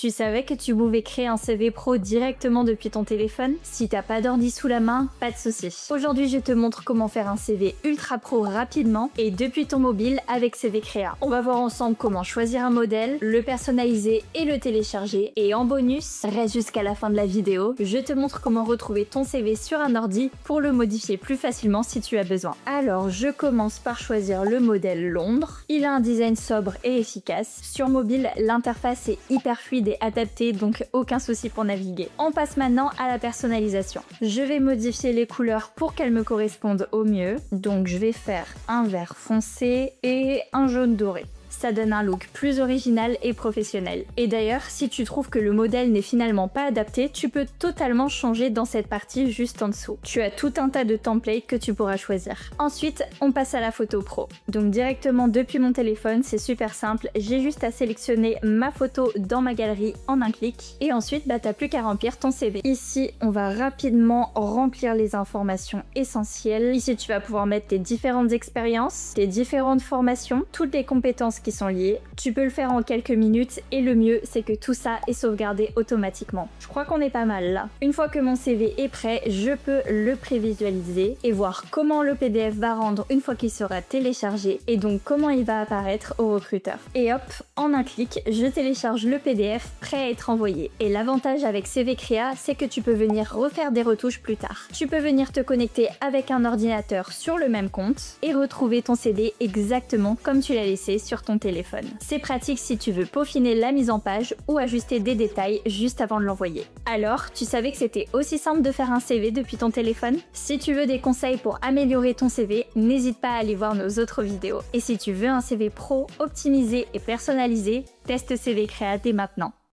Tu savais que tu pouvais créer un CV pro directement depuis ton téléphone? Si t'as pas d'ordi sous la main, pas de souci. Aujourd'hui, je te montre comment faire un CV ultra pro rapidement et depuis ton mobile avec CV Créa. On va voir ensemble comment choisir un modèle, le personnaliser et le télécharger. Et en bonus, reste jusqu'à la fin de la vidéo, je te montre comment retrouver ton CV sur un ordi pour le modifier plus facilement si tu as besoin. Alors, je commence par choisir le modèle Londres. Il a un design sobre et efficace. Sur mobile, l'interface est hyper fluide et adaptée, donc aucun souci pour naviguer. On passe maintenant à la personnalisation. Je vais modifier les couleurs pour qu'elles me correspondent au mieux. Donc je vais faire un vert foncé et un jaune doré. Ça donne un look plus original et professionnel. Et d'ailleurs, si tu trouves que le modèle n'est finalement pas adapté, tu peux totalement changer dans cette partie juste en dessous. Tu as tout un tas de templates que tu pourras choisir. Ensuite, on passe à la photo pro. Donc directement depuis mon téléphone, c'est super simple. J'ai juste à sélectionner ma photo dans ma galerie en un clic. Et ensuite, t'as plus qu'à remplir ton CV. Ici, on va rapidement remplir les informations essentielles. Ici, tu vas pouvoir mettre tes différentes expériences, tes différentes formations, toutes les compétences qui sont liées. Tu peux le faire en quelques minutes et le mieux c'est que tout ça est sauvegardé automatiquement. Je crois qu'on est pas mal là. Une fois que mon CV est prêt, je peux le prévisualiser et voir comment le PDF va rendre une fois qu'il sera téléchargé et donc comment il va apparaître au recruteur. Et hop, en un clic, je télécharge le PDF prêt à être envoyé. Et l'avantage avec CV Créa, c'est que tu peux venir refaire des retouches plus tard. Tu peux venir te connecter avec un ordinateur sur le même compte et retrouver ton CV exactement comme tu l'as laissé sur ton téléphone. C'est pratique si tu veux peaufiner la mise en page ou ajuster des détails juste avant de l'envoyer. Alors, tu savais que c'était aussi simple de faire un CV depuis ton téléphone? Si tu veux des conseils pour améliorer ton CV, n'hésite pas à aller voir nos autres vidéos. Et si tu veux un CV pro, optimisé et personnalisé, teste CV Créa dès maintenant.